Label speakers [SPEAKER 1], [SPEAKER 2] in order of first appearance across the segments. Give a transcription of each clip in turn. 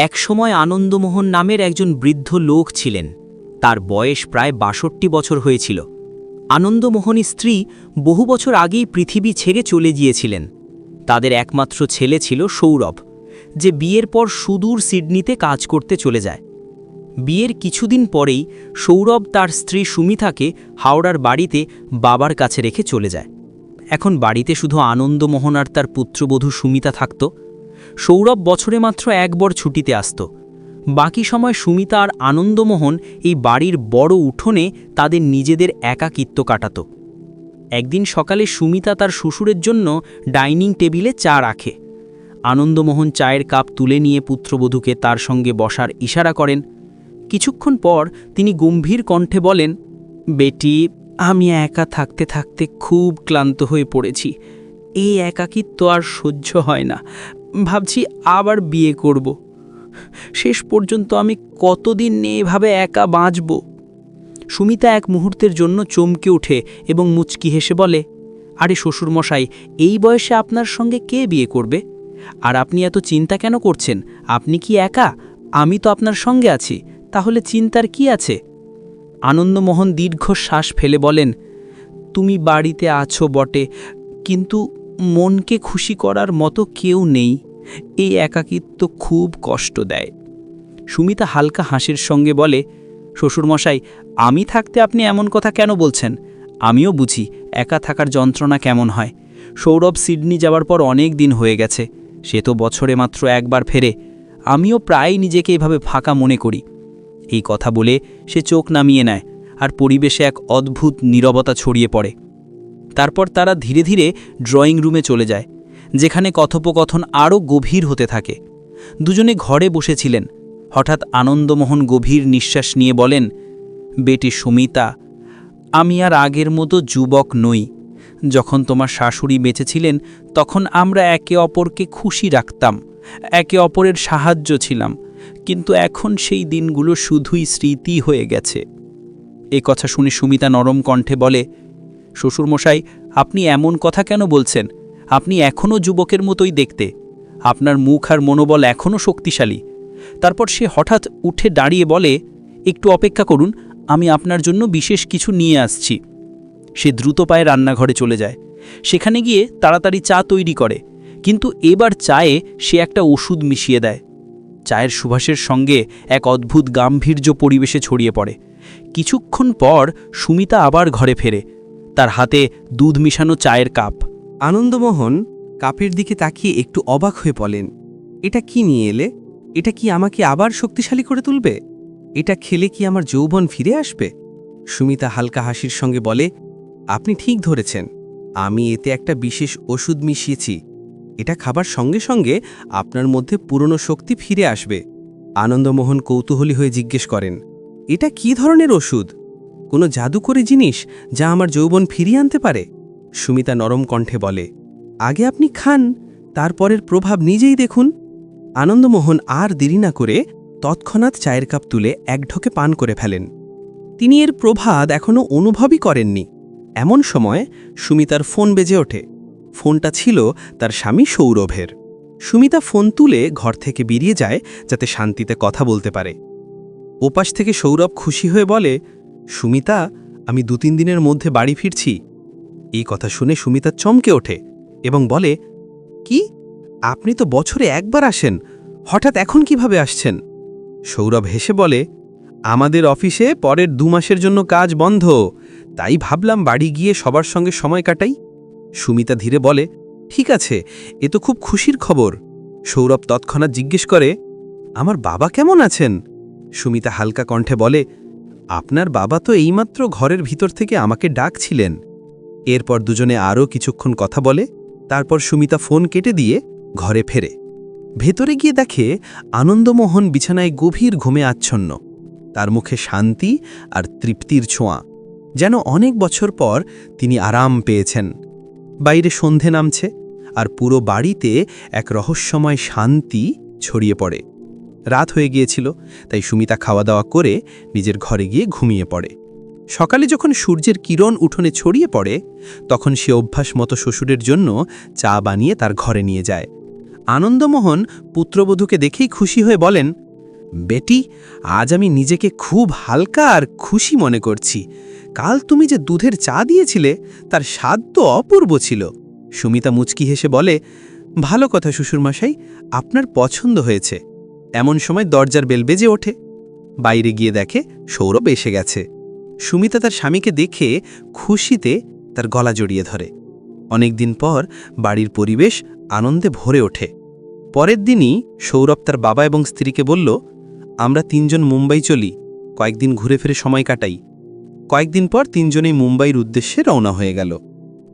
[SPEAKER 1] একসময় আনন্দমোহন নামের একজন বৃদ্ধ লোক ছিলেন। তার বয়স প্রায় ৬২ বছর হয়েছিল। আনন্দমোহনের স্ত্রী বহু বছর আগেই পৃথিবী ছেড়ে চলে গিয়েছিলেন। তাদের একমাত্র ছেলে ছিল সৌরভ, যে বিয়ের পর সুদূর সিডনিতে কাজ করতে চলে যায়। বিয়ের কিছুদিন পরেই সৌরভ তার স্ত্রী সুমিতাকে হাওড়ার বাড়িতে বাবার কাছে রেখে চলে যায়। এখন বাড়িতে শুধু আনন্দমোহন আর তার পুত্রবধূ সুমিতা থাকত। সৌরভ বছরে মাত্র একবার ছুটিতে আসত। বাকি সময় সুমিতা আর আনন্দমোহন এই বাড়ির বড় উঠোনে তাদের নিজেদের একাকিত্ব কাটাত। একদিন সকালে সুমিতা তার শ্বশুরের জন্য ডাইনিং টেবিলে চা রাখে। আনন্দমোহন চায়ের কাপ তুলে নিয়ে পুত্রবধূকে তার সঙ্গে বসার ইশারা করেন। কিছুক্ষণ পর তিনি গম্ভীর কণ্ঠে বলেন, বেটি, আমি একা থাকতে থাকতে খুব ক্লান্ত হয়ে পড়েছি। এই একাকিত্ব আর সহ্য হয় না। ভাবছি আবার বিয়ে করব। শেষ পর্যন্ত আমি কতদিন এভাবে একা বাঁচব? সুমিতা এক মুহূর্তের জন্য চমকে ওঠে এবং মুচকি হেসে বলে, আরে শ্বশুরমশাই, এই বয়সে আপনার সঙ্গে কে বিয়ে করবে? আর আপনি এত চিন্তা কেন করছেন? আপনি কি একা? আমি তো আপনার সঙ্গে আছি, তাহলে চিন্তার কি আছে? আনন্দমোহন দীর্ঘশ্বাস ফেলে বলেন, তুমি বাড়িতে আছো বটে, কিন্তু মনকে খুশি করার মতো কেউ নেই। এই একাকিত্ব খুব কষ্ট দেয়। সুমিতা হালকা হাসির সঙ্গে বলে, শ্বশুরমশাই, আমি থাকতে আপনি এমন কথা কেন বলছেন? আমিও বুঝি একা থাকার যন্ত্রণা কেমন হয়। সৌরভ সিডনি যাওয়ার পর অনেক দিন হয়ে গেছে। সে তো বছরে মাত্র একবার ফেরে। আমিও প্রায় নিজেকে এভাবে ফাঁকা মনে করি। এই কথা বলে সে চোখ নামিয়ে নেয়, আর পরিবেশে এক অদ্ভুত নীরবতা ছড়িয়ে পড়ে। তারপর তারা ধীরে ধীরে ড্রয়িং রুমে চলে যায়, যেখানে কথোপকথন আরও গভীর হতে থাকে। দুজনে ঘরে বসেছিলেন। হঠাৎ আনন্দমোহন গভীর নিঃশ্বাস নিয়ে বলেন, বেটি সুমিতা, আমি আর আগের মতো যুবক নই। যখন তোমার শাশুড়ি বেঁচে ছিলেন, তখন আমরা একে অপরকে খুশি রাখতাম, একে অপরের সাহায্য ছিলাম। কিন্তু এখন সেই দিনগুলো শুধুই স্মৃতি হয়ে গেছে। এ কথা শুনে সুমিতা নরম কণ্ঠে বলে, শ্বশুরমশাই, আপনি এমন কথা কেন বলছেন? আপনি এখনও যুবকের মতোই দেখতে। আপনার মুখ আর মনোবল এখনও শক্তিশালী। তারপর সে হঠাৎ উঠে দাঁড়িয়ে বলে, একটু অপেক্ষা করুন, আমি আপনার জন্য বিশেষ কিছু নিয়ে আসছি। সে দ্রুত পায়ে রান্নাঘরে চলে যায়। সেখানে গিয়ে তাড়াতাড়ি চা তৈরি করে, কিন্তু এবার চায়ে সে একটা ওষুধ মিশিয়ে দেয়। চায়ের সুবাসের সঙ্গে এক অদ্ভুত গাম্ভীর্য পরিবেশে ছড়িয়ে পড়ে। কিছুক্ষণ পর সুমিতা আবার ঘরে ফেরে, তার হাতে দুধ মিশানো চায়ের কাপ।
[SPEAKER 2] আনন্দমোহন কাপের দিকে তাকিয়ে একটু অবাক হয়ে বলেন, এটা কি নিয়ে এলে? এটা কি আমাকে আবার শক্তিশালী করে তুলবে? এটা খেলে কি আমার যৌবন ফিরে আসবে? সুমিতা হালকা হাসির সঙ্গে বলে, আপনি ঠিক ধরেছেন। আমি এতে একটা বিশেষ ওষুধ মিশিয়েছি। এটা খাবার সঙ্গে সঙ্গে আপনার মধ্যে পুরনো শক্তি ফিরে আসবে। আনন্দমোহন কৌতূহলী হয়ে জিজ্ঞেস করেন, এটা কি ধরনের ওষুধ? কোনো জাদুকরী জিনিস যা আমার যৌবন ফিরিয়ে আনতে পারে? সুমিতা নরম কণ্ঠে বলে, আগে আপনি খান, তারপরের প্রভাব নিজেই দেখুন। আনন্দমোহন আর দেরি না করে তৎক্ষণাৎ চায়ের কাপ তুলে এক ঢোকে পান করে ফেলেন। তিনি এর প্রভাব এখনও অনুভবই করেননি। এমন সময় সুমিতার ফোন বেজে ওঠে। ফোনটা ছিল তার স্বামী সৌরভের। সুমিতা ফোন তুলে ঘর থেকে বেরিয়ে যায়, যাতে শান্তিতে কথা বলতে পারে। ওপাশ থেকে সৌরভ খুশি হয়ে বলে, সুমিতা, আমি ২-৩ দিনের মধ্যে বাড়ি ফিরছি। এই কথা শুনে সুমিতা চমকে ওঠে এবং বলে, কি? আপনি তো বছরে একবার আসেন, হঠাৎ এখন কিভাবে আসছেন? সৌরভ হেসে বলে, আমাদের অফিসে পরের ২ মাসের জন্য কাজ বন্ধ, তাই ভাবলাম বাড়ি গিয়ে সবার সঙ্গে সময় কাটাই। সুমিতা ধীরে বলে, ঠিক আছে, এ তো খুব খুশির খবর। সৌরভ তৎক্ষণাৎ জিজ্ঞেস করে, আমার বাবা কেমন আছেন? সুমিতা হালকা কণ্ঠে বলে, আপনার বাবা তো এইমাত্র ঘরের ভিতর থেকে আমাকে ডাকছিলেন। এরপর দুজনে আরও কিছুক্ষণ কথা বলে। তারপর সুমিতা ফোন কেটে দিয়ে ঘরে ফেরে। ভেতরে গিয়ে দেখে আনন্দমোহন বিছানায় গভীর ঘুমে আচ্ছন্ন। তার মুখে শান্তি আর তৃপ্তির ছোঁয়া, যেন অনেক বছর পর তিনি আরাম পেয়েছেন। বাইরে সন্ধে নামছে, আর পুরো বাড়িতে এক রহস্যময় শান্তি ছড়িয়ে পড়ে। রাত হয়ে গিয়েছিল, তাই সুমিতা খাওয়া দাওয়া করে নিজের ঘরে গিয়ে ঘুমিয়ে পড়ে। সকালে যখন সূর্যের কিরণ উঠোনে ছড়িয়ে পড়ে, তখন সে অভ্যাস মতো শ্বশুরের জন্য চা বানিয়ে তার ঘরে নিয়ে যায়। আনন্দমোহন পুত্রবধূকে দেখেই খুশি হয়ে বলেন, বেটি, আজ আমি নিজেকে খুব হালকা আর খুশি মনে করছি। কাল তুমি যে দুধের চা দিয়েছিলে তার স্বাদ তো অপূর্ব ছিল। সুমিতা মুচকি হেসে বলে, ভালো কথা শ্বশুরমশাই, আপনার পছন্দ হয়েছে। এমন সময় দরজার বেল বেজে ওঠে। বাইরে গিয়ে দেখে সৌরভ এসে গেছে। সুমিতা তার স্বামীকে দেখে খুশিতে তার গলা জড়িয়ে ধরে। অনেকদিন পর বাড়ির পরিবেশ আনন্দে ভরে ওঠে। পরের দিনই সৌরভ তার বাবা এবং স্ত্রীকে বলল, আমরা 3 জন মুম্বাই চলি, কয়েকদিন ঘুরে ফিরে সময় কাটাই। কয়েকদিন পর 3 জনেই মুম্বাইয়ের উদ্দেশ্যে রওনা হয়ে গেল।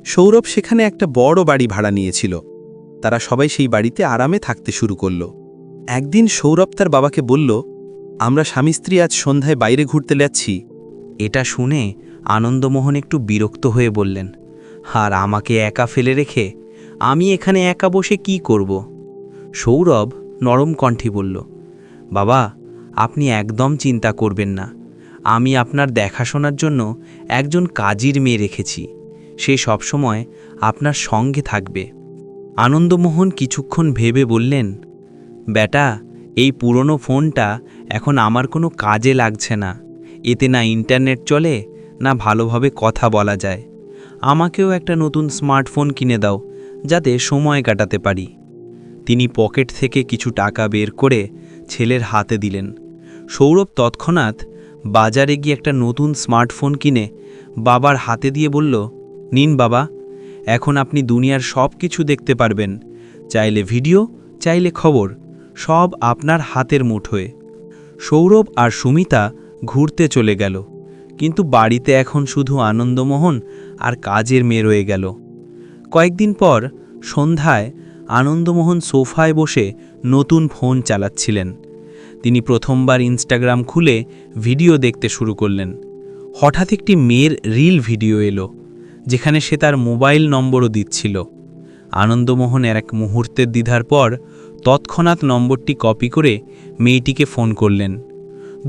[SPEAKER 2] সৌরভ সেখানে একটা বড় বাড়ি ভাড়া নিয়েছিল। তারা সবাই সেই বাড়িতে আরামে থাকতে শুরু করল। একদিন সৌরভ তার বাবাকে বলল, আমরা স্বামী স্ত্রী আজ সন্ধ্যায় বাইরে ঘুরতে যাচ্ছি।
[SPEAKER 1] এটা শুনে আনন্দমোহন একটু বিরক্ত হয়ে বললেন, আর আমাকে একা ফেলে রেখে আমি এখানে একা বসে কি করব? সৌরভ নরম কণ্ঠে বলল, বাবা, আপনি একদম চিন্তা করবেন না। আমি আপনার দেখাশোনার জন্য একজন কাজের মেয়ে রেখেছি। সে সবসময় আপনার সঙ্গে থাকবে। আনন্দমোহন কিছুক্ষণ ভেবে বললেন, বেটা, এই পুরনো ফোনটা এখন আমার কোনো কাজে লাগছে না। এতে না ইন্টারনেট চলে, না ভালোভাবে কথা বলা যায়। আমাকেও একটা নতুন স্মার্টফোন কিনে দাও, যাতে সময় কাটাতে পারি। তিনি পকেট থেকে কিছু টাকা বের করে ছেলের হাতে দিলেন। সৌরভ তৎক্ষণাৎ বাজারে গিয়ে একটা নতুন স্মার্টফোন কিনে বাবার হাতে দিয়ে বলল, নিন বাবা, এখন আপনি দুনিয়ার সব কিছু দেখতে পারবেন। চাইলে ভিডিও, চাইলে খবর, সব আপনার হাতের মুঠোয়। সৌরভ আর সুমিতা ঘুরতে চলে গেল, কিন্তু বাড়িতে এখন শুধু আনন্দমোহন আর কাজের মেয়ে রয়ে গেল। কয়েকদিন পর সন্ধ্যায় আনন্দমোহন সোফায় বসে নতুন ফোন চালাচ্ছিলেন। তিনি প্রথমবার ইনস্টাগ্রাম খুলে ভিডিও দেখতে শুরু করলেন। হঠাৎ একটি মেয়ের রিল ভিডিও এলো, যেখানে সে তার মোবাইল নম্বরও দিচ্ছিল। আনন্দমোহনের এক মুহূর্তের দ্বিধার পর তৎক্ষণাৎ নম্বরটি কপি করে মেয়েটিকে ফোন করলেন।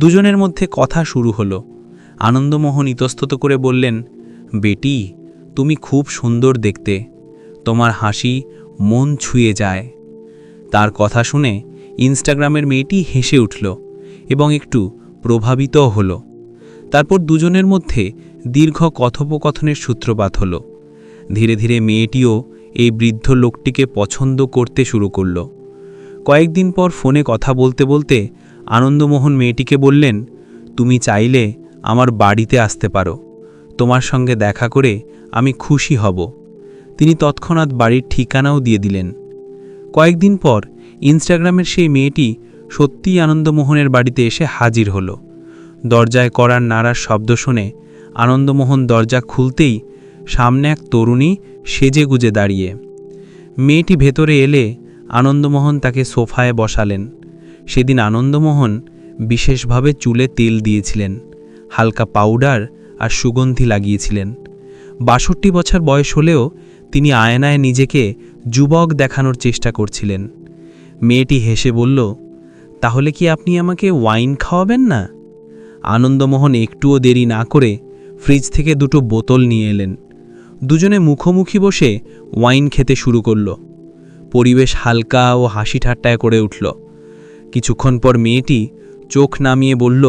[SPEAKER 1] দুজনের মধ্যে কথা শুরু হলো। আনন্দমোহন ইতস্তত করে বললেন, বেটি, তুমি খুব সুন্দর দেখতে। তোমার হাসি মন ছুঁয়ে যায়। তার কথা শুনে ইনস্টাগ্রামের মেয়েটি হেসে উঠল এবং একটু প্রভাবিতও হলো। তারপর দুজনের মধ্যে দীর্ঘ কথোপকথনের সূত্রপাত হলো। ধীরে ধীরে মেয়েটিও এই বৃদ্ধ লোকটিকে পছন্দ করতে শুরু করল। কয়েকদিন পর ফোনে কথা বলতে বলতে আনন্দমোহন মেয়েটিকে বললেন, তুমি চাইলে আমার বাড়িতে আসতে পারো। তোমার সঙ্গে দেখা করে আমি খুশি হব। তিনি তৎক্ষণাৎ বাড়ির ঠিকানাও দিয়ে দিলেন। কয়েকদিন পর ইনস্টাগ্রামের সেই মেয়েটি সত্যিই আনন্দমোহনের বাড়িতে এসে হাজির হলো। দরজায় কড়ার নাড়ার শব্দ শুনে আনন্দমোহন দরজা খুলতেই সামনে এক তরুণী সেজেগুজে দাঁড়িয়ে। মেয়েটি ভেতরে এলে আনন্দমোহন তাকে সোফায় বসালেন। সেদিন আনন্দমোহন বিশেষভাবে চুলে তেল দিয়েছিলেন, হালকা পাউডার আর সুগন্ধি লাগিয়েছিলেন। ৬২ বছর বয়স হলেও তিনি আয়নায় নিজেকে যুবক দেখানোর চেষ্টা করছিলেন। মেয়েটি হেসে বলল, তাহলে কি আপনি আমাকে ওয়াইন খাওয়াবেন না? আনন্দমোহন একটুও দেরি না করে ফ্রিজ থেকে 2টো বোতল নিয়ে এলেন। দুজনে মুখোমুখি বসে ওয়াইন খেতে শুরু করল। পরিবেশ হালকা ও হাসি ঠাট্টায় করে উঠল। কিছুক্ষণ পর মেয়েটি চোখ নামিয়ে বলল,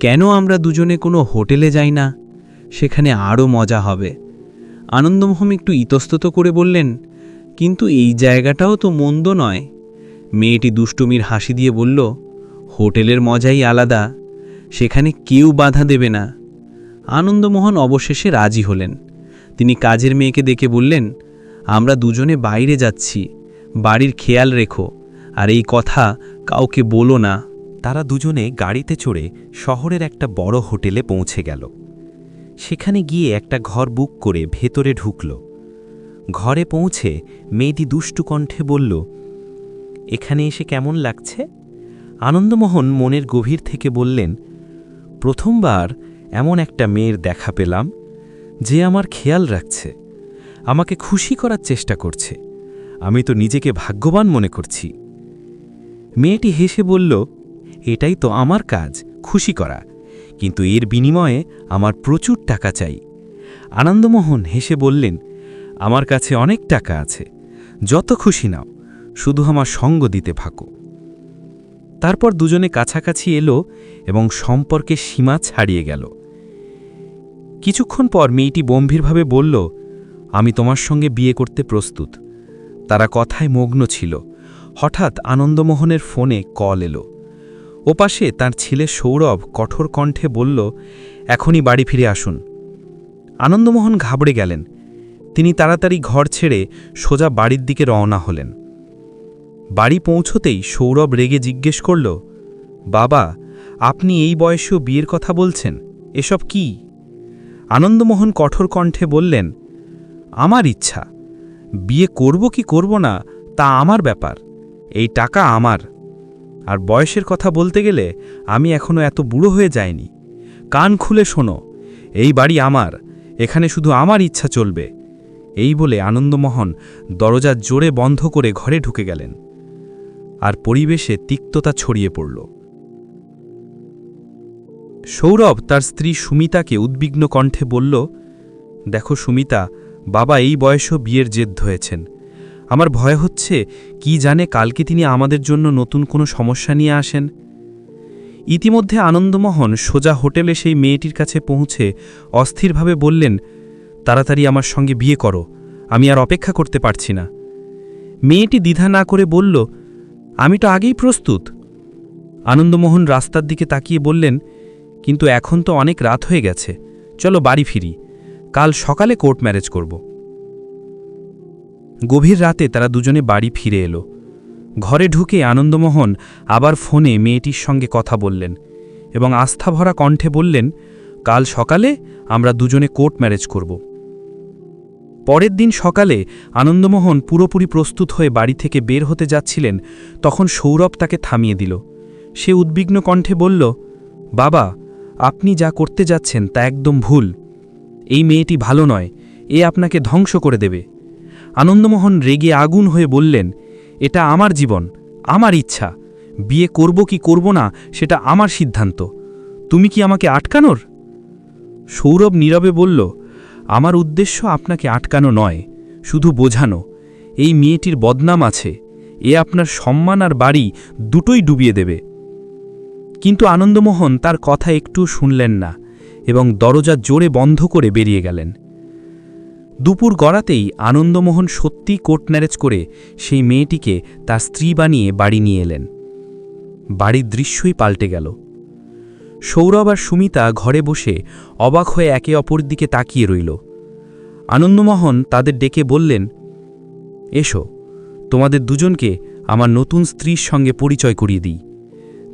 [SPEAKER 1] কেন আমরা দুজনে কোনো হোটেলে যাই না? সেখানে আরও মজা হবে। আনন্দমোহন একটু ইতস্তত করে বললেন, কিন্তু এই জায়গাটাও তো মন্দ নয়। মেয়েটি দুষ্টুমির হাসি দিয়ে বলল, হোটেলের মজাই আলাদা, সেখানে কেউ বাধা দেবে না। আনন্দমোহন অবশেষে রাজি হলেন। তিনি কাজের মেয়েকে ডেকে বললেন, আমরা দুজনে বাইরে যাচ্ছি, বাড়ির খেয়াল রেখো, আর এই কথা কাউকে বলো না।
[SPEAKER 3] তারা দুজনে গাড়িতে চড়ে শহরের একটা বড় হোটেলে পৌঁছে গেল। সেখানে গিয়ে একটা ঘর বুক করে ভেতরে ঢুকল। ঘরে পৌঁছে মেয়েটি দুষ্টু কণ্ঠে বলল, এখানে এসে কেমন লাগছে? আনন্দমোহন মনের গভীর থেকে বললেন, প্রথমবার এমন একটা মেয়ের দেখা পেলাম যে আমার খেয়াল রাখছে, আমাকে খুশি করার চেষ্টা করছে। আমি তো নিজেকে ভাগ্যবান মনে করছি। মেয়েটি হেসে বলল, এটাই তো আমার কাজ, খুশি করা, কিন্তু এর বিনিময়ে আমার প্রচুর টাকা চাই। আনন্দমোহন হেসে বললেন, আমার কাছে অনেক টাকা আছে, যত খুশি নাও, শুধু আমার সঙ্গ দিতে থাকো। তারপর দুজনে কাছাকাছি এলো এবং সম্পর্কের সীমা ছাড়িয়ে গেল। কিছুক্ষণ পর মেয়েটি গম্ভীরভাবে বলল, আমি তোমার সঙ্গে বিয়ে করতে প্রস্তুত। তারা কথায় মগ্ন ছিল। হঠাৎ আনন্দমোহনের ফোনে কল এলো। ওপাশে তার ছেলে সৌরভ কঠোর কণ্ঠে বলল, এখনই বাড়ি ফিরে আসুন। আনন্দমোহন ঘাবড়ে গেলেন। তিনি তাড়াতাড়ি ঘর ছেড়ে সোজা বাড়ির দিকে রওনা হলেন। বাড়ি পৌঁছতেই সৌরভ রেগে জিজ্ঞেস করল, বাবা, আপনি এই বয়সেও বিয়ের কথা বলছেন, এসব কি? আনন্দমোহন কঠোর কণ্ঠে বললেন, আমার ইচ্ছা, বিয়ে করব কি করব না তা আমার ব্যাপার, এই টাকা আমার। আর বয়সের কথা বলতে গেলে আমি এখনো এত বুড়ো হয়ে যাইনি। কান খুলে শোনো, এই বাড়ি আমার, এখানে শুধু আমার ইচ্ছা চলবে। এই বলে আনন্দমোহন দরজা জোরে বন্ধ করে ঘরে ঢুকে গেলেন। আর পরিবেশে তিক্ততা ছড়িয়ে পড়ল। সৌরভ তার স্ত্রী সুমিতাকে উদ্বিগ্ন কণ্ঠে বলল, দেখো সুমিতা, বাবা এই বয়সেও বিয়ের জেদ ধরেছেন। আমার ভয় হচ্ছে, কি জানে কালকে তিনি আমাদের জন্য নতুন কোনো সমস্যা নিয়ে আসেন। ইতিমধ্যে আনন্দমোহন সোজা হোটেলে সেই মেয়েটির কাছে পৌঁছে অস্থিরভাবে বললেন, তাড়াতাড়ি আমার সঙ্গে বিয়ে করো, আমি আর অপেক্ষা করতে পারছি না। মেয়েটি দ্বিধা না করে বলল, আমি তো আগেই প্রস্তুত। আনন্দমোহন রাস্তার দিকে তাকিয়ে বললেন, কিন্তু এখন তো অনেক রাত হয়ে গেছে, চলো বাড়ি ফিরি, কাল সকালে কোর্ট ম্যারেজ করব। গভীর রাতে তারা দুজনে বাড়ি ফিরে এলো। ঘরে ঢুকে আনন্দমোহন আবার ফোনে মেয়েটির সঙ্গে কথা বললেন এবং আস্থাভরা কণ্ঠে বললেন, কাল সকালে আমরা দুজনে কোর্ট ম্যারেজ করব। পরের দিন সকালে আনন্দমোহন পুরোপুরি প্রস্তুত হয়ে বাড়ি থেকে বের হতে যাচ্ছিলেন, তখন সৌরভ তাকে থামিয়ে দিল। সে উদ্বিগ্ন কণ্ঠে বলল, বাবা, আপনি যা করতে যাচ্ছেন তা একদম ভুল। এই মেয়েটি ভালো নয়, এ আপনাকে ধ্বংস করে দেবে। আনন্দমোহন রেগে আগুন হয়ে বললেন, এটা আমার জীবন, আমার ইচ্ছা, বিয়ে করব কি করব না সেটা আমার সিদ্ধান্ত, তুমি কি আমাকে আটকানোর? সৌরভ নীরবে বলল, আমার উদ্দেশ্য আপনাকে আটকানো নয়, শুধু বোঝানো। এই মেয়েটির বদনাম আছে, এ আপনার সম্মান আর বাড়ি দুটোই ডুবিয়ে দেবে। কিন্তু আনন্দমোহন তার কথা একটু শুনলেন না এবং দরজা জোরে বন্ধ করে বেরিয়ে গেলেন। দুপুর গড়াতেই আনন্দমোহন সত্যি কোর্ট ম্যারেজ করে সেই মেয়েটিকে তার স্ত্রী বানিয়ে বাড়ি নিয়ে এলেন। বাড়ির দৃশ্যই পাল্টে গেল। সৌরভ আর সুমিতা ঘরে বসে অবাক হয়ে একে অপর দিকে তাকিয়ে রইল। আনন্দমোহন তাদের ডেকে বললেন, এসো, তোমাদের দুজনকে আমার নতুন স্ত্রীর সঙ্গে পরিচয় করিয়ে দিই।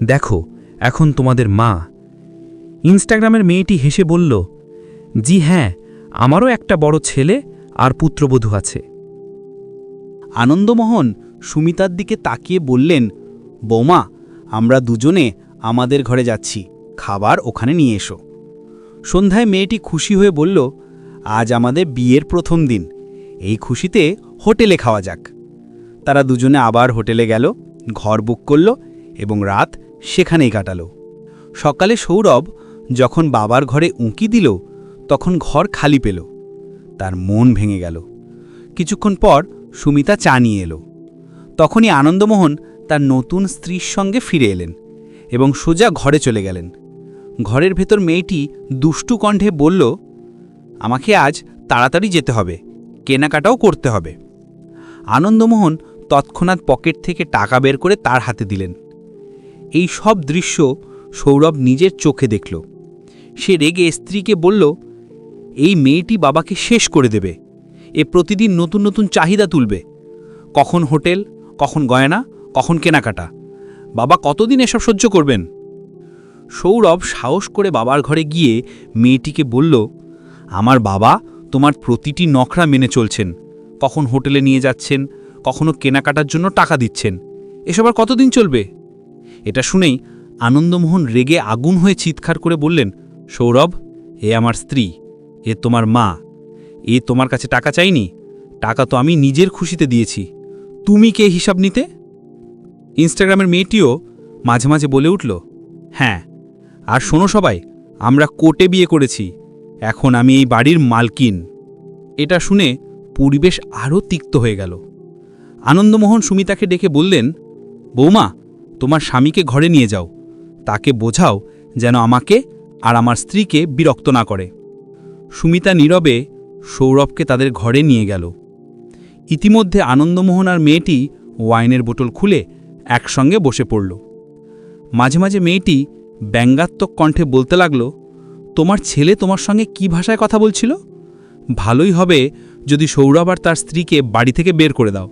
[SPEAKER 3] দেখো, এখন তোমাদের মা। ইনস্টাগ্রামের মেয়েটি হেসে বলল, জি হ্যাঁ, আমারও একটা বড় ছেলে আর পুত্রবধূ আছে।
[SPEAKER 1] আনন্দমোহন সুমিতার দিকে তাকিয়ে বললেন, বৌমা, আমরা দুজনে আমাদের ঘরে যাচ্ছি, খাবার ওখানে নিয়ে এসো। সন্ধ্যায় মেয়েটি খুশি হয়ে বলল, আজ আমাদের বিয়ের প্রথম দিন, এই খুশিতে হোটেলে খাওয়া যাক। তারা দুজনে আবার হোটেলে গেল, ঘর বুক করল এবং রাত সেখানেই কাটালো। সকালে সৌরভ যখন বাবার ঘরে উঁকি দিল, তখন ঘর খালি পেল। তার মন ভেঙে গেল। কিছুক্ষণ পর সুমিতা চা নিয়ে এলো। তখনই আনন্দমোহন তার নতুন স্ত্রীর সঙ্গে ফিরে এলেন এবং সোজা ঘরে চলে গেলেন। ঘরের ভেতর মেয়েটি দুষ্টু কণ্ঠে বলল, আমাকে আজ তাড়াতাড়ি যেতে হবে, কেনাকাটাও করতে হবে। আনন্দমোহন তৎক্ষণাৎ পকেট থেকে টাকা বের করে তার হাতে দিলেন। এই সব দৃশ্য সৌরভ নিজের চোখে দেখল। সে রেগে স্ত্রীকে বলল, এই মেয়েটি বাবাকে শেষ করে দেবে। এ প্রতিদিন নতুন নতুন চাহিদা তুলবে, কখন হোটেল, কখন গয়না, কখন কেনাকাটা। বাবা কতদিন এসব সহ্য করবেন? সৌরভ সাহস করে বাবার ঘরে গিয়ে মেয়েটিকে বলল, আমার বাবা তোমার প্রতিটি নখরা মেনে চলছেন, কখন হোটেলে নিয়ে যাচ্ছেন, কখনো কেনাকাটার জন্য টাকা দিচ্ছেন। এসব আর কতদিন চলবে? এটা শুনেই আনন্দমোহন রেগে আগুন হয়ে চিৎকার করে বললেন, সৌরভ, এ আমার স্ত্রী, এ তোমার মা, এ তোমার কাছে টাকা চাইনি, টাকা তো আমি নিজের খুশিতে দিয়েছি, তুমি কে হিসাব নিতে? ইনস্টাগ্রামের মেয়েটিও মাঝে মাঝে বলে উঠল, হ্যাঁ, আর শোনো সবাই, আমরা কোর্টে বিয়ে করেছি, এখন আমি এই বাড়ির মালকিন। এটা শুনে পরিবেশ আরও তিক্ত হয়ে গেল।
[SPEAKER 4] আনন্দমোহন সুমিতাকে ডেকে বললেন, বৌমা, তোমার স্বামীকে ঘরে নিয়ে যাও, তাকে বোঝাও যেন আমাকে আর আমার স্ত্রীকে বিরক্ত না করে। সুমিতা নীরবে সৌরভকে তাদের ঘরে নিয়ে গেল। ইতিমধ্যে আনন্দমোহন আর মেয়েটি ওয়াইনের বোতল খুলে একসঙ্গে বসে পড়ল। মাঝে মাঝে মেয়েটি ব্যঙ্গাত্মক কণ্ঠে বলতে লাগল, তোমার ছেলে তোমার সঙ্গে কি ভাষায় কথা বলছিল? ভালোই হবে যদি সৌরভ আর তার স্ত্রীকে বাড়ি থেকে বের করে দাও।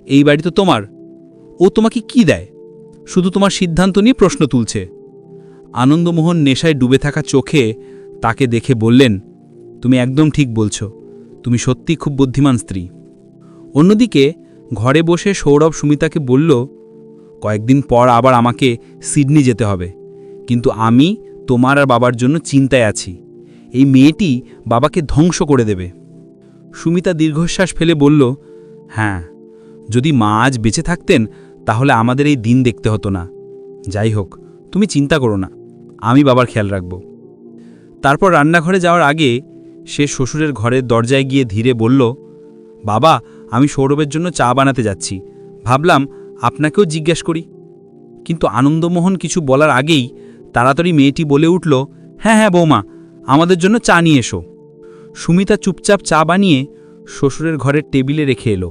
[SPEAKER 4] এই বাড়ি তো তোমার, ও তোমাকে কি দেয়? শুধু তোমার সিদ্ধান্ত নিয়ে প্রশ্ন তুলছে। আনন্দমোহন নেশায় ডুবে থাকা চোখে তাকে দেখে বললেন, তুমি একদম ঠিক বলছো, তুমি সত্যি খুব বুদ্ধিমান স্ত্রী। অন্যদিকে ঘরে বসে সৌরভ সুমিতাকে বলল, কয়েকদিন পর আবার আমাকে সিডনি যেতে হবে, কিন্তু আমি তোমার আর বাবার জন্য চিন্তায় আছি। এই মেয়েটি বাবাকে ধ্বংস করে দেবে। সুমিতা দীর্ঘশ্বাস ফেলে বলল, হ্যাঁ, যদি মা আজ বেঁচে থাকতেন তাহলে আমাদের এই দিন দেখতে হতো না। যাই হোক, তুমি চিন্তা করো না, আমি বাবার খেয়াল রাখব। তারপর রান্নাঘরে যাওয়ার আগে সে শ্বশুরের ঘরের দরজায় গিয়ে ধীরে বলল, বাবা, আমি সৌরভের জন্য চা বানাতে যাচ্ছি, ভাবলাম আপনাকেও জিজ্ঞেস করি। কিন্তু আনন্দমোহন কিছু বলার আগেই তাড়াতাড়ি মেয়েটি বলে উঠল, হ্যাঁ হ্যাঁ বৌমা, আমাদের জন্য চা নিয়ে এসো। সুমিতা চুপচাপ চা বানিয়ে শ্বশুরের ঘরের টেবিলে রেখে এলো।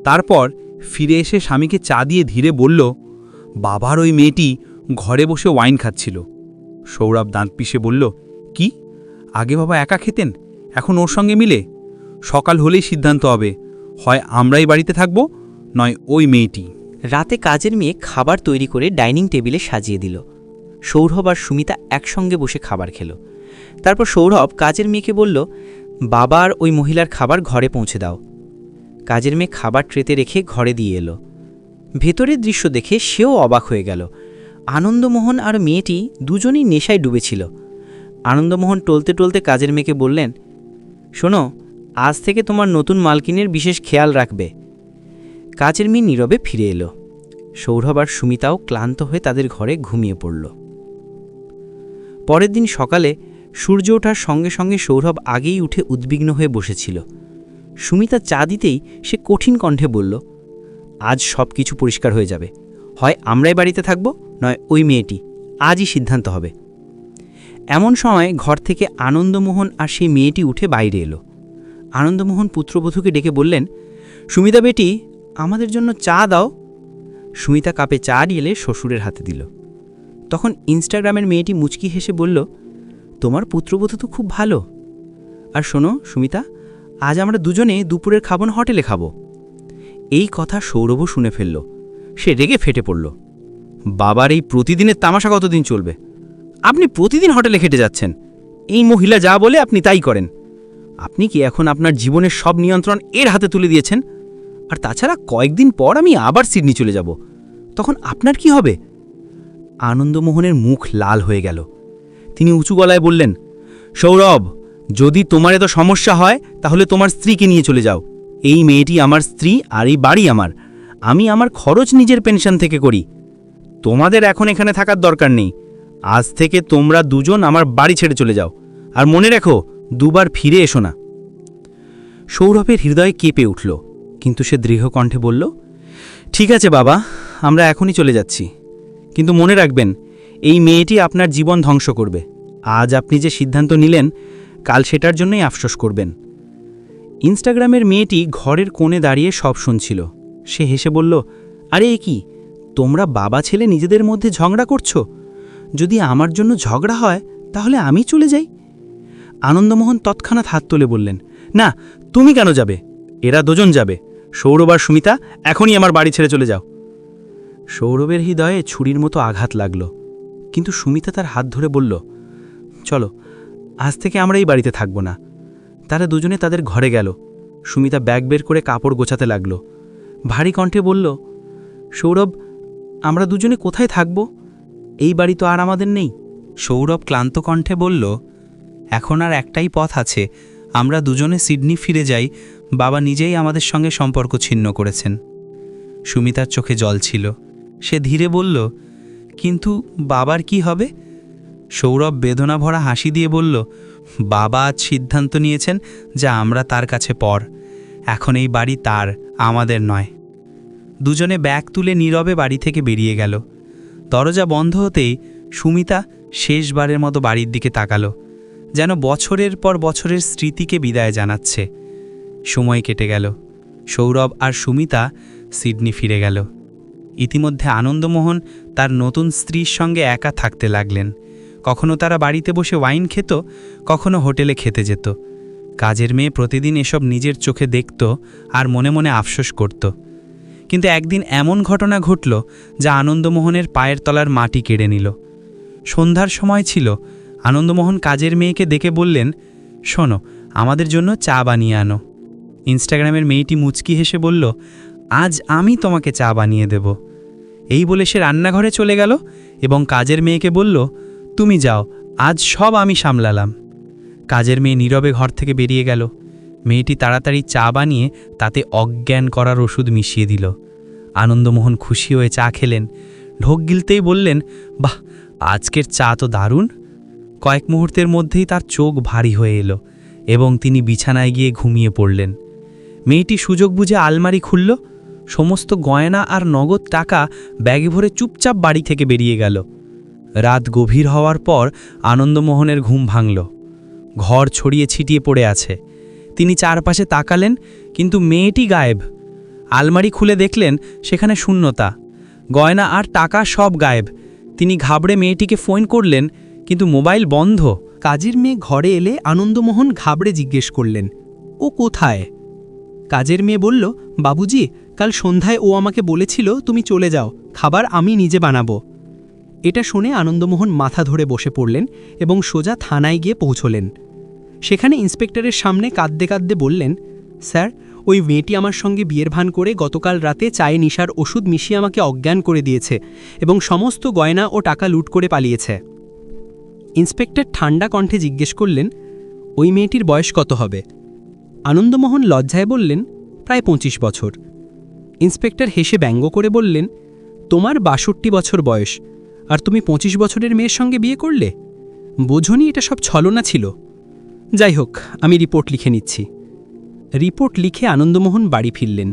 [SPEAKER 4] তারপর ফিরে এসে স্বামীকে চা দিয়ে ধীরে বলল, বাবার ওই মেয়েটি ঘরে বসে ওয়াইন খাচ্ছিল। সৌরভ দাঁত পিষে বলল, কি? আগে বাবা একা খেতেন, এখন ওর সঙ্গে মিলে? সকাল হলেই সিদ্ধান্ত হবে, হয় আমরাই বাড়িতে থাকব, নয় ওই মেয়েটি।
[SPEAKER 1] রাতে কাজের মেয়ে খাবার তৈরি করে ডাইনিং টেবিলে সাজিয়ে দিল। সৌরভ আর সুমিতা একসঙ্গে বসে খাবার খেল। তারপর সৌরভ কাজের মেয়েকে বলল, বাবার ওই মহিলার খাবার ঘরে পৌঁছে দাও। কাজের মেয়ে খাবার ট্রেতে রেখে ঘরে দিয়ে এলো। ভেতরের দৃশ্য দেখে সেও অবাক হয়ে গেল। আনন্দমোহন আর মেয়েটি দুজনেই নেশায় ডুবেছিল। আনন্দমোহন টলতে টলতে কাজের মেয়েকে বললেন, শোনো, আজ থেকে তোমার নতুন মালকিনের বিশেষ খেয়াল রাখবে। কাজের মেয়ে নীরবে ফিরে এলো। সৌরভ আর সুমিতাও ক্লান্ত হয়ে তাদের ঘরে ঘুমিয়ে পড়ল। পরের দিন সকালে সূর্য ওঠার সঙ্গে সঙ্গে সৌরভ আগেই উঠে উদ্বিগ্ন হয়ে বসেছিল। সুমিতা চা দিতেই সে কঠিন কণ্ঠে বলল, আজ সব কিছু পরিষ্কার হয়ে যাবে, হয় আমরাই বাড়িতে থাকব, নয় ওই মেয়েটি। আজই সিদ্ধান্ত হবে। এমন সময় ঘর থেকে আনন্দমোহন আর সেই মেয়েটি উঠে বাইরে এলো। আনন্দমোহন পুত্রবধূকে ডেকে বললেন, সুমিতা বেটি, আমাদের জন্য চা দাও। সুমিতা কাপে চা ঢেলে শ্বশুরের হাতে দিল। তখন ইনস্টাগ্রামের মেয়েটি মুচকি হেসে বলল, তোমার পুত্রবধূ তো খুব ভালো। আর শোনো সুমিতা, আজ আমরা দুজনে দুপুরের খাবার হোটেলে খাবো। এই কথা সৌরভও শুনে ফেলল। সে রেগে ফেটে পড়ল, বাবার এই প্রতিদিনের তামাশা কতদিন চলবে? আপনি প্রতিদিন হোটেলে খেটে যাচ্ছেন, এই মহিলা যা বলে আপনি তাই করেন। আপনি কি এখন আপনার জীবনের সব নিয়ন্ত্রণ এর হাতে তুলে দিয়েছেন? আর তাছাড়া কয়েকদিন পর আমি আবার সিডনি চলে যাব, তখন আপনার কি হবে? আনন্দমোহনের মুখ লাল হয়ে গেল। তিনি উঁচু গলায় বললেন, সৌরভ, যদি তোমার এত সমস্যা হয় তাহলে তোমার স্ত্রীকে নিয়ে চলে যাও। এই মেয়েটি আমার স্ত্রী আর এই বাড়ি আমার। আমি আমার খরচ নিজের পেনশন থেকে করি। তোমাদের এখন এখানে থাকার দরকার নেই। আজ থেকে তোমরা দুজন আমার বাড়ি ছেড়ে চলে যাও, আর মনে রেখো, দুবার ফিরে এসো না। সৌরভের হৃদয় কেঁপে উঠল, কিন্তু সে দৃঢ় কণ্ঠে বলল, ঠিক আছে বাবা, আমরা এখনই চলে যাচ্ছি, কিন্তু মনে রাখবেন, এই মেয়েটি আপনার জীবন ধ্বংস করবে। আজ আপনি যে সিদ্ধান্ত নিলেন, কাল সেটার জন্যই আফসোস করবেন। ইনস্টাগ্রামের মেয়েটি ঘরের কোণে দাঁড়িয়ে সব শুনছিল। সে হেসে বলল, আরে এ কি, তোমরা বাবা ছেলে নিজেদের মধ্যে ঝগড়া করছো? যদি আমার জন্য ঝগড়া হয় তাহলে আমি চলে যাই। আনন্দমোহন তৎক্ষণাৎ হাত তুলে বললেন, না, তুমি কেন যাবে? এরা দুজন যাবে। সৌরভ আর সুমিতা, এখনই আমার বাড়ি ছেড়ে চলে যাও। সৌরভের হৃদয়ে ছুরির মতো আঘাত লাগল, কিন্তু সুমিতা তার হাত ধরে বলল, চলো, আজ থেকে আমরা এই বাড়িতে থাকব না। তারা দুজনে তাদের ঘরে গেল। সুমিতা ব্যাগ বের করে কাপড় গোছাতে লাগল। ভারী কণ্ঠে বলল, সৌরভ, আমরা দুজনে কোথায় থাকব? এই বাড়ি তো আর আমাদের নেই। সৌরভ ক্লান্ত কণ্ঠে বলল, এখন আর একটাই পথ আছে, আমরা দুজনে সিডনি ফিরে যাই। বাবা নিজেই আমাদের সঙ্গে সম্পর্ক ছিন্ন করেছেন। সুমিতার চোখে জল ছিল। সে ধীরে বলল, কিন্তু বাবার কি হবে? সৌরভ বেদনা ভরা হাসি দিয়ে বলল, বাবা আজ সিদ্ধান্ত নিয়েছেন যে আমরা তার কাছে পর। এখন এই বাড়ি তার, আমাদের নয়।
[SPEAKER 4] দুজনে ব্যাগ তুলে নীরবে বাড়ি থেকে বেরিয়ে গেল। দরজা বন্ধ হতেই সুমিতা শেষবারের মতো বাড়ির দিকে তাকালো, যেন বছরের পর বছরের স্মৃতিকে বিদায় জানাচ্ছে। সময় কেটে গেল। সৌরভ আর সুমিতা সিডনি ফিরে গেল। ইতিমধ্যে আনন্দমোহন তার নতুন স্ত্রীর সঙ্গে একা থাকতে লাগলেন। কখনো তারা বাড়িতে বসে ওয়াইন খেত, কখনো হোটেলে খেতে যেত। কাজের মেয়ে প্রতিদিন এসব নিজের চোখে দেখত আর মনে মনে আফসোস করত। কিন্তু একদিন এমন ঘটনা ঘটল যা আনন্দমোহনের পায়ের তলার মাটি কেড়ে নিল। সন্ধ্যার সময় ছিল। আনন্দমোহন কাজের মেয়েকে ডেকে বললেন, শোনো, আমাদের জন্য চা বানিয়ে আনো। ইনস্টাগ্রামের মেয়েটি মুচকি হেসে বলল, আজ আমি তোমাকে চা বানিয়ে দেব। এই বলে সে রান্নাঘরে চলে গেল এবং কাজের মেয়েকে বলল, তুমি যাও, আজ সব আমি সামলালাম। কাজের মেয়ে নীরবে ঘর থেকে বেরিয়ে গেল। মেয়েটি তাড়াতাড়ি চা বানিয়ে তাতে অজ্ঞান করার ওষুধ মিশিয়ে দিল। আনন্দমোহন খুশি হয়ে চা খেলেন। ঢোক গিলতেই বললেন, বাহ, আজকের চা তো দারুণ। কয়েক মুহূর্তের মধ্যেই তার চোখ ভারী হয়ে এলো এবং তিনি বিছানায় গিয়ে ঘুমিয়ে পড়লেন। মেয়েটি সুযোগ বুঝে আলমারি খুলল, সমস্ত গয়না আর নগদ টাকা ব্যাগে ভরে চুপচাপ বাড়ি থেকে বেরিয়ে গেল। রাত গভীর হওয়ার পর আনন্দমোহনের ঘুম ভাঙল। ঘর ছড়িয়ে ছিটিয়ে পড়ে আছে। তিনি চারপাশে তাকালেন, কিন্তু মেয়েটি গায়েব। আলমারি খুলে দেখলেন সেখানে শূন্যতা, গয়না আর টাকা সব গায়েব। তিনি ঘাবড়ে মেয়েটিকে ফোন করলেন, কিন্তু মোবাইল বন্ধ।
[SPEAKER 2] কাজের মেয়ে ঘরে এলে আনন্দমোহন ঘাবড়ে জিজ্ঞেস করলেন, ও কোথায়? কাজের মেয়ে বলল, বাবুজি, কাল সন্ধ্যায় ও আমাকে বলেছিল তুমি চলে যাও, খাবার আমি নিজে বানাবো। এটা শুনে আনন্দমোহন মাথা ধরে বসে পড়লেন এবং সোজা থানায় গিয়ে পৌঁছলেন। সেখানে ইন্সপেক্টরের সামনে কাঁদতে কাঁদতে বললেন, স্যার, ওই মেয়েটি আমার সঙ্গে বিয়ের ভান করে গতকাল রাতে চায়ে নিশার ওষুধ মিশিয়ে আমাকে অজ্ঞান করে দিয়েছে এবং সমস্ত গয়না ও টাকা লুট করে পালিয়েছে। ইন্সপেক্টর ঠান্ডা কণ্ঠে জিজ্ঞেস করলেন, ওই মেয়েটির বয়স কত হবে? আনন্দমোহন লজ্জায় বললেন, প্রায় 25 বছর। ইন্সপেক্টর হেসে ব্যঙ্গ করে বললেন, তোমার 62 বছর বয়স, আর তুমি 25 বছরের মেয়ের সঙ্গে বিয়ে করলে? বোঝনি এটা সব ছলনা ছিল? যাই হোক, আমি রিপোর্ট লিখে নিচ্ছি। রিপোর্ট লিখে আনন্দমোহন বাড়ি ফিরলেন।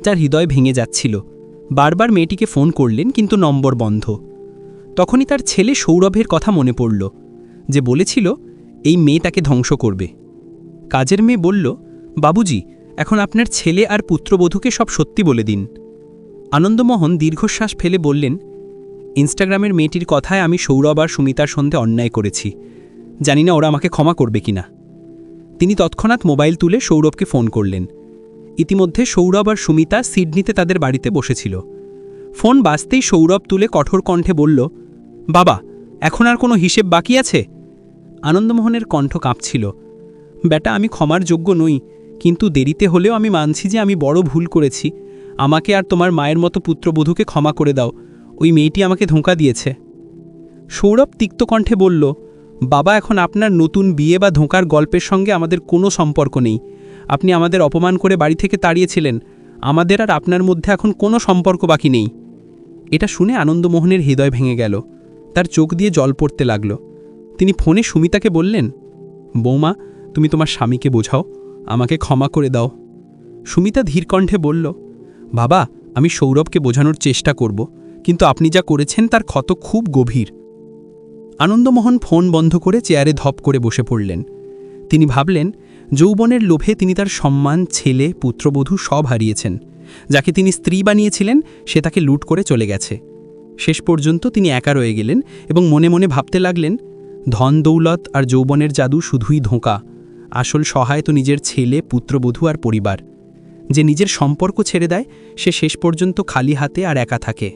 [SPEAKER 2] তার হৃদয় ভেঙে যাচ্ছিল। বারবার মেয়েটিকে ফোন করলেন, কিন্তু নম্বর বন্ধ। তখনই তার ছেলে সৌরভের কথা মনে পড়ল, যে বলেছিল এই মেয়ে তাকে ধ্বংস করবে। কাজের মেয়ে বলল, বাবুজি, এখন আপনার ছেলে আর পুত্রবধূকে সব সত্যি বলে দিন। আনন্দমোহন দীর্ঘশ্বাস ফেলে বললেন, ইনস্টাগ্রামের মেয়েটির কথায় আমি সৌরভ আর সুমিতার সঙ্গে অন্যায় করেছি। জানি না ওরা আমাকে ক্ষমা করবে কিনা। তিনি তৎক্ষণাৎ মোবাইল তুলে সৌরভকে ফোন করলেন। ইতিমধ্যে সৌরভ আর সুমিতা সিডনিতে তাদের বাড়িতে বসেছিল। ফোন বাজতেই সৌরভ তুলে কঠোর কণ্ঠে বলল, বাবা, এখন আর কোনো হিসেব বাকি আছে? আনন্দমোহনের কণ্ঠ কাঁপছিল। বেটা, আমি ক্ষমার যোগ্য নই, কিন্তু দেরিতে হলেও আমি মানছি যে আমি বড় ভুল করেছি। আমাকে আর তোমার মায়ের মতো পুত্রবধূকে ক্ষমা করে দাও। ওই মেয়েটি আমাকে ধোঁকা দিয়েছে। সৌরভ তিক্ত কণ্ঠে বলল, বাবা, এখন আপনার নতুন বিয়ে বা ধোঁকার গল্পের সঙ্গে আমাদের কোনো সম্পর্ক নেই। আপনি আমাদের অপমান করে বাড়ি থেকে তাড়িয়েছিলেন। আমাদের আর আপনার মধ্যে এখন কোনো সম্পর্ক বাকি নেই। এটা শুনে আনন্দমোহনের হৃদয় ভেঙে গেল। তার চোখ দিয়ে জল পড়তে লাগল। তিনি ফোনে সুমিতাকে বললেন, বৌমা, তুমি তোমার স্বামীকে বোঝাও, আমাকে ক্ষমা করে দাও। সুমিতা ধীর কণ্ঠে বলল, বাবা, আমি সৌরভকে বোঝানোর চেষ্টা করব, কিন্তু আপনি যা করেছেন তার ক্ষত খুব গভীর। আনন্দমোহন ফোন বন্ধ করে চেয়ারে ধপ করে বসে পড়লেন। তিনি ভাবলেন, যৌবনের লোভে তিনি তার সম্মান, ছেলে, পুত্রবধূ সব হারিয়েছেন। যাকে তিনি স্ত্রী বানিয়েছিলেন সে তাকে লুট করে চলে গেছে। শেষ পর্যন্ত তিনি একা রয়ে গেলেন এবং মনে মনে ভাবতে লাগলেন, ধন দৌলত আর যৌবনের জাদু শুধুই ধোঁকা। আসল সহায় তো নিজের ছেলে, পুত্রবধূ আর পরিবার। যে নিজের সম্পর্ক ছেড়ে দেয় সে শেষ পর্যন্ত খালি হাতে আর একা থাকে।